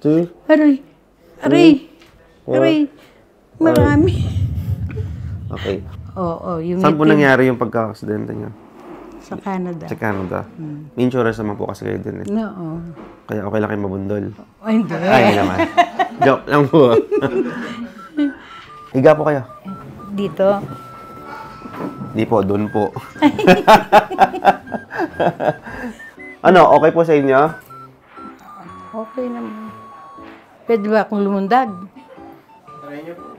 2. Aray. Aray. Aray. Marami. Okay. Oo, yung Saan po nangyari yung pagkakaksidente niyo? Sa Canada. Sa Canada. May insurance naman po kasi kayo din eh. Oo. Kaya okay lang kayo mabundol. Ay, hindi. Ay, naman. Joke lang po. Higa po kayo. Dito. Di po, doon po. Ano, okay po sa inyo? Okay naman. Pwede ba akong lumundag?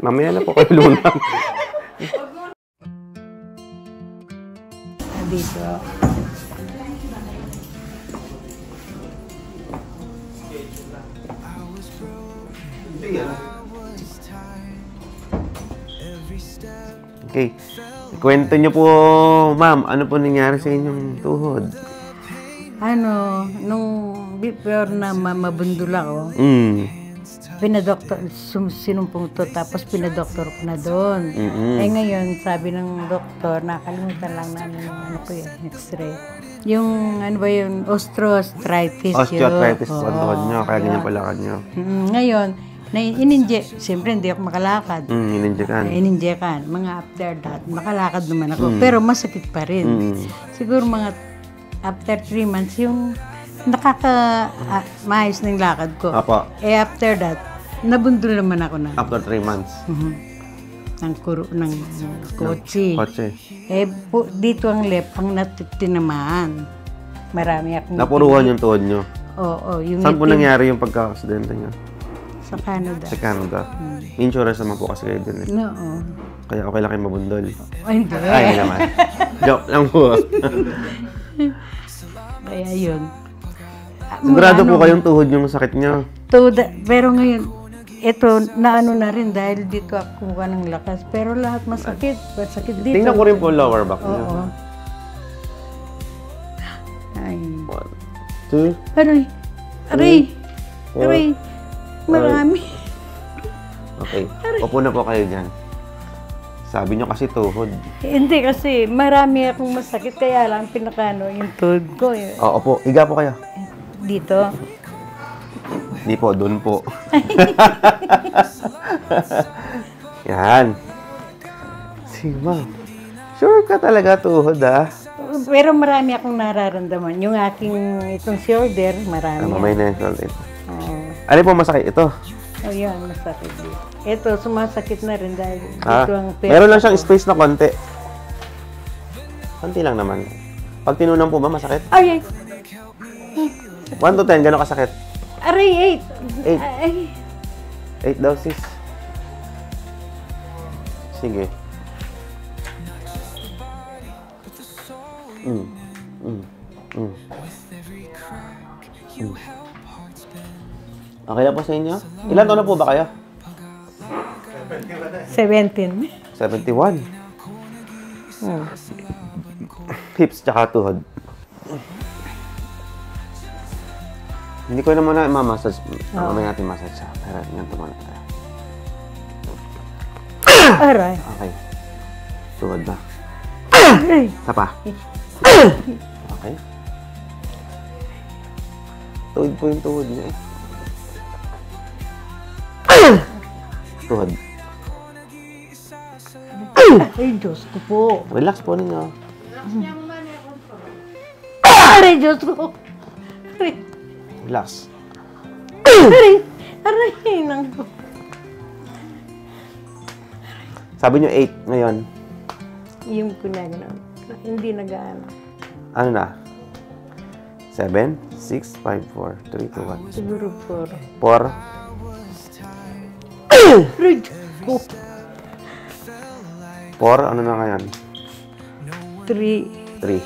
Mamaya na po kayo lunang. Dito. Okay. Kwento niyo po, ma'am, ano po nangyari sa inyong tuhod? Ano, nung before na mabundol ako, pinadoktor, sinumpong to, tapos pinadoktor ko na doon. Eh ngayon, sabi ng doktor, nakalimutan lang namin yung ano ko yun, x-ray. Yung, ano ba yun, osteoarthritis yun. Osteoarthritis po ang tuhod niyo, kaya ganyan palakad niyo. Ngayon, in-inject, siyempre hindi ako makalakad. In-injectan. In-injectan. Mga after that, makalakad naman ako. Pero masakit pa rin. Siguro mga after 3 months, yung maayos na yung lakad ko. Apo. Eh after that, nabundol naman ako na. After 3 months. Ng kotse. Kotse. Eh, dito ang left, ang natitinamaan. Marami akong... Napuruhan yung tuhod niyo. Oo. Yung Saan po nangyari yung pagkakaksidente niyo? Sa Canada. Sa Canada. May insurance naman po kasi kayo din eh. Oo. Kaya okay lang kayo mabundol. Ay, hindi. Ay, naman. Joke lang po. Kaya yun. Sigurado po kayong tuhod yung sakit niyo. Pero ngayon, ito, naano na rin dahil dito ako kumuha ng lakas. Pero lahat masakit. Masakit dito. Tingnan ko rin po lower back niyo. Oo. Ay. 1, 2. Aray. Aray. Aray. Marami. Okay. Upo na po kayo dyan. Sabi niyo kasi tuhod. Hindi kasi marami akong masakit. Kaya lang pinakano yung tuhod ko. Oo, opo. Higa po kayo. Dito. Di po, doon po. Yan. Sige ma'am. Sure ka talaga tuhod ah. Pero marami akong nararamdaman. Yung aking itong shoulder, marami. Mamay na yung shoulder. Oo. Ano po masakit ito? Oh, yan, masakit dito. Ito, sumasakit na rin dahil Ah, dito ang meron lang siyang space na konti. Konti lang naman. Pag tinunan po ba, masakit? Ay, 1 to 10, gano'ng kasakit? aray, 8. 8. Ay, 8 daw, sis. Sige. Okay lang po sa inyo? Ilan taon na po ba kayo? 17. 71. Hips tsaka tuhod. Hindi ko na muna ma-massage. Mamaya natin massage siya. Pero ganito muna tayo. Aray. Okay. Tuhod na. Aray. Isa pa. Okay. Tuhod po yung tuhod niya eh. Tuhod. Ay, Diyos ko po. Relax po ninyo. Aray, Diyos ko. Aray. Relax. Aray. Aray. Nangko. Sabi nyo 8 ngayon. Yung kunagano. Hindi nag-ano. Ano na? 7, 6, 5, 4, 3, 2, 1. Siguro 4. 4. Aray, Diyos ko. 4, ano na ngayon? 3. 3.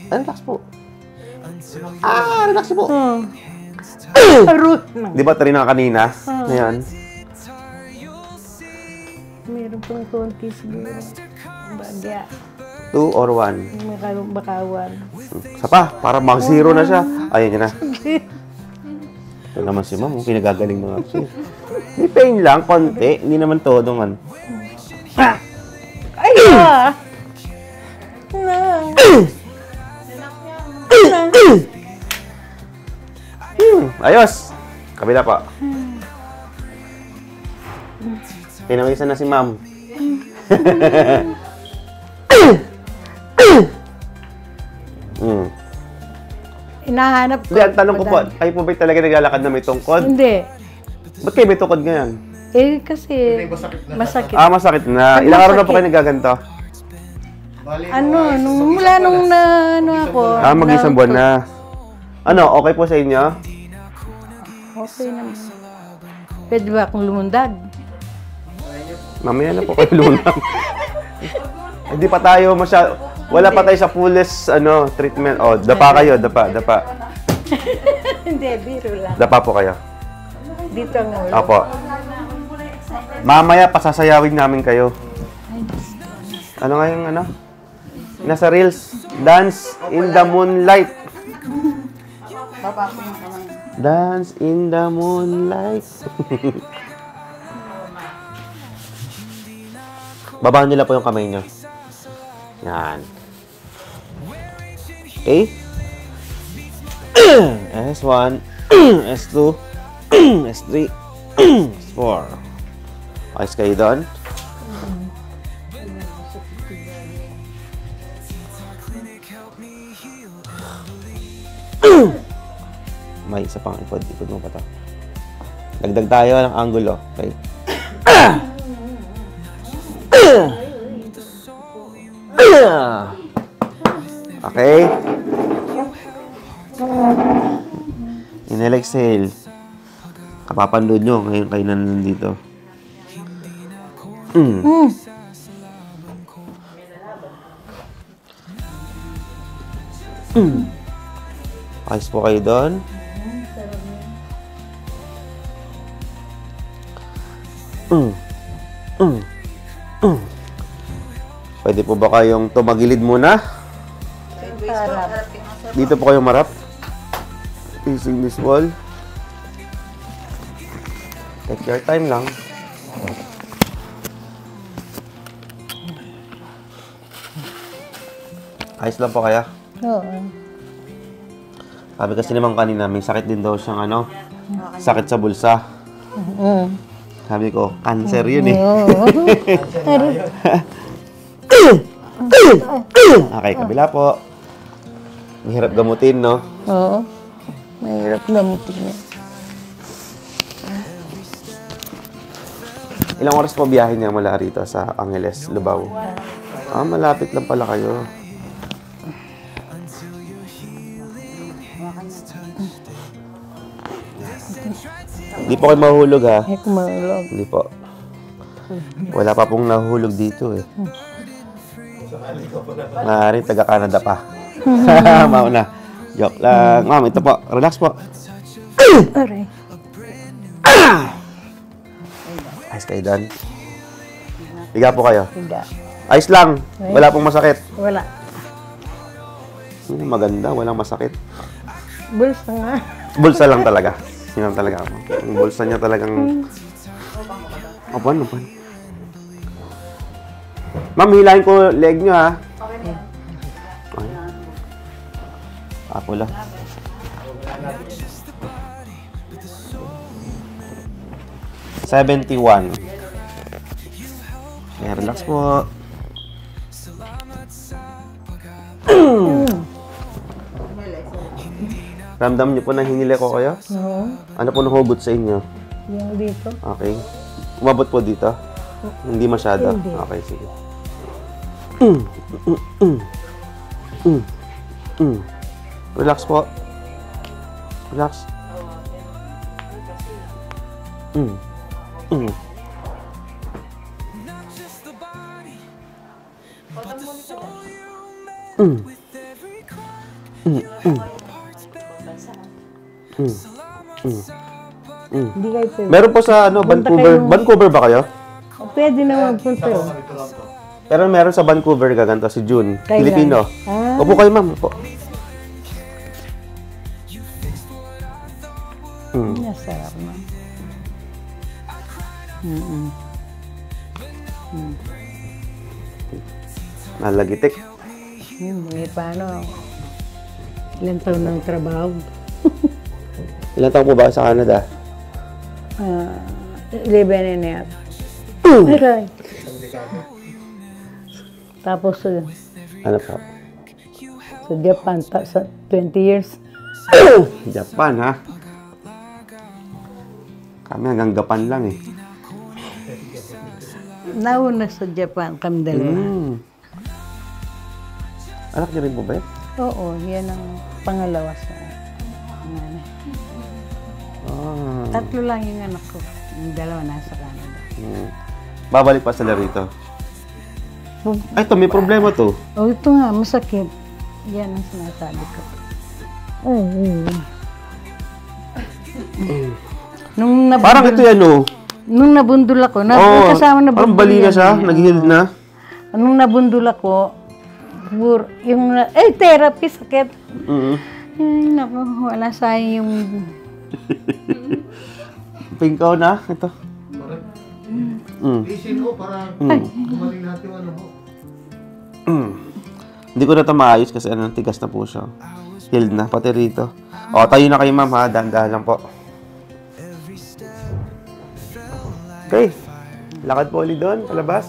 Relax po. Relax po. Aray. Di ba 3 na kanina? Ngayon. Meron pang konti siguro. Bagya. 2 or 1? Bakawan. Isa pa, para mag-0 na siya. Ayun yun na. Ito naman si ma'am, pinagagaling mga siya. May pain lang, konti. Hindi naman todo man. Ay! Ayos! Kabila po. Pinawisan na si ma'am. Hinahanap ko. Hindi, ang tanong ko po, kayo po ba talaga naglalakad na may tungkod? Hindi. Ba't kayo may tungkod ngayon? Eh, kasi masakit. Ah, masakit na. Ilang araw na po kayo nagaganto? Ano, mula nung ako. Ah, mag-isang buwan na. Ano, okay po sa inyo? Okay naman. Pwede ba akong lumundag? Mamaya na po kayo lunang. Hindi pa tayo wala pa tayo sa fullest treatment. Oh, dapa kayo, dapa. Hindi, biro lang. Dapa po kayo. Dito ang ulo. Opo. Mamaya pasasayawin namin kayo. Ano nga yung nasa Reels? Dance in the moonlight. Dance in the moonlight. Babahan nila po yung kamay nyo. Yan. Okay? S1, S2, S3, S4. Ayos kayo doon? May isa pang ipod. Ipod mo pa ito. Dagdag tayo ng angulo. Okay. Okay. Inhale, exhale. Kapapanood nyo ngayon kayo na nandito. Ayos po kayo doon. Pwede po ba kayong tumagilid muna? Dito po kayong marap. Facing this wall. Take your time lang. Ayos lang po kaya? Oo. Sabi kasi naman kanina, may sakit din daw siyang sakit sa bulsa. Sabi ko, cancer yun eh. Okay, kabila po. Mahirap gamutin, no? Oo. Mahirap gamutin niya. Ilang oras po biyahe niya mula rito sa Angeles, Lubao? Ah, malapit lang pala kayo. Hindi po kayo mahulog, ha? Ay, kumahulog. Hindi po. Wala pa pong nahulog dito, eh. Maaaring taga-Canada pa. Mauna. Joke lang. Ma'am, ito po. Relax po. Aray. Ayos kayo doon. Higa po kayo. Hindi. Ayos lang. Wala pong masakit. Wala. Maganda. Walang masakit. Bulsa nga. Bulsa lang talaga. Yun lang talaga. Yung bulsa niya talagang... Apan. Ma'am, hilahin ko leg nyo, ha? Okay. Ako lang. $71. Okay, relax po. Ramdam niyo po na hinili ko kayo? Oo. Ano po nahugot sa inyo? Yung dito. Okay. Umabot po dito? Hindi masyado? Hindi. Okay, sige. Relax po. Relax. Hindi kayo pwede. Meron po sa Vancouver. Vancouver ba kayo? Pwede na magpunta. Pero meron sa Vancouver gaganto si June. Kailan? Filipino. Ah. Opo kayo, ma'am. Opo. Nasarap na. Nalagitik. Paano? Ilan taon ng trabaho? Ilan taon po ba sa Canada? 11 and a half. Aray. Tapos Ano po? sa Japan, sa 20 years. Japan, ha? Kami hanggang Gapan lang eh. Nauna sa Japan, kami dalawa. Anak niyo rin po ba yun? Oo, yan ang pangalawa sa nanay. Tatlo lang yung anak ko. Yung dalawa nasa Canada. Babalik pa sila rito. Ay, ito, may problema to. Oh, ito nga, masakit. Yan ang sinasabi ko. Parang ito yan, oh. Nung nabundol ako, kasama na parang bali na siya, nag-heal na. Nung nabundol ako, therapy, sakit. Ay, naku, wala sayang yung... Pinkaw na, ito. Isin ko para gumaling lahat yung ano mo. Hindi ko na ito maayos kasi tigas na po siya. Healed na, pati rito. O, tayo na kayo, ma'am, ha? Dahan-dahan lang po. Okay. Lakad po ulit doon, palabas.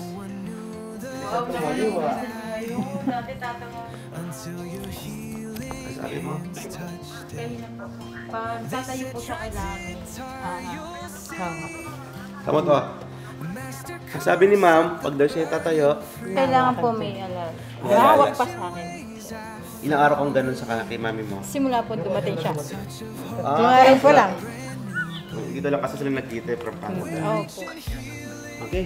Sabi mo? Pag tatayo po siya kailangan. Tama to. Sabi ni ma'am, pag daw siya tatayo, Kailangan po may alarm. Hawak pa sa akin. ilang araw kang ganun sa kay mami mo? Simula po dumating siya. Ngayon pa lang. Dito lang kasi sila nagkita from Canada. Opo. Okay.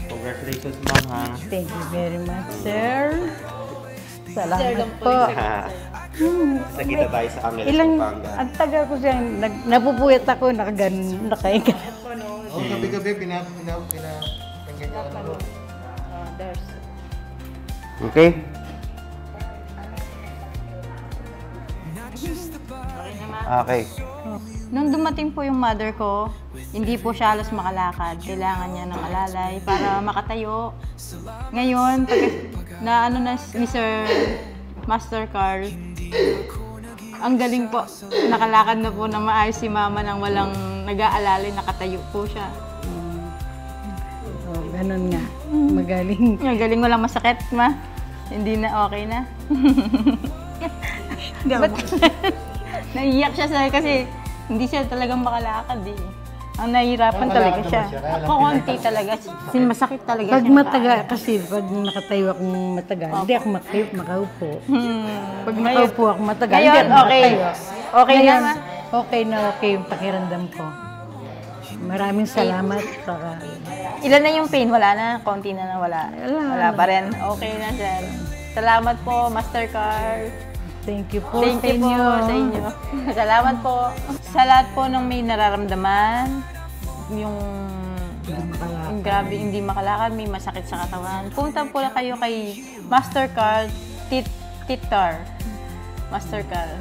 Congratulations, ma'am, ha? Thank you very much, sir. Sir Salamat lang po. po. Nakita tayo sa Angeles, Ilang, Pampanga. ang tagal ko siya, napupuyat ako, nakahiga. Oh, gabi-gabi, pinapinggan yung ano mo. There's Okay? Okay. Nung dumating po yung mother ko, hindi po siya halos makalakad. Kailangan niya ng alalay para makatayo. Ngayon, pag na ano na ni Sir Master Carl, ang galing po. Nakalakad na po na maayos si mama nang walang nag-aalalay, nakatayo po siya. Oh, ganun nga. Magaling. Ang galing, walang masakit, ma. Hindi na, okay na. Ba't naiiyak siya sir kasi hindi siya talagang makalakad eh. Ang nahihirapan talaga siya. Ako konti talaga. Masakit talaga Pag siya. mataga, kasi pag nakatayo akong matagal, hindi ako makaupo. Pag nakaupo ako matagal, hindi Ngayon, ako okay. makatayo. Okay na, Ngayon, ma? okay na okay yung pakiramdam ko. Maraming salamat. Saka, Ilan na yung pain? Wala na? Konti na wala? Wala pa rin. Okay na, sir. Salamat po, Master Carl. thank you po Thank sa you po inyo. sa inyo. Salamat po. Sa lahat po ng may nararamdaman, yung grabe, hindi makalakad, may masakit sa katawan. Punta po lang kayo kay Master Carl Titar. Master Carl.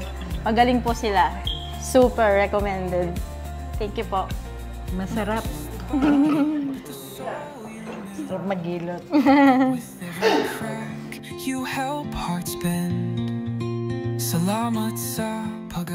Magaling po sila. Super recommended. Thank you po. Masarap. Sarap magilot. You help hearts bend. Salamat sa pag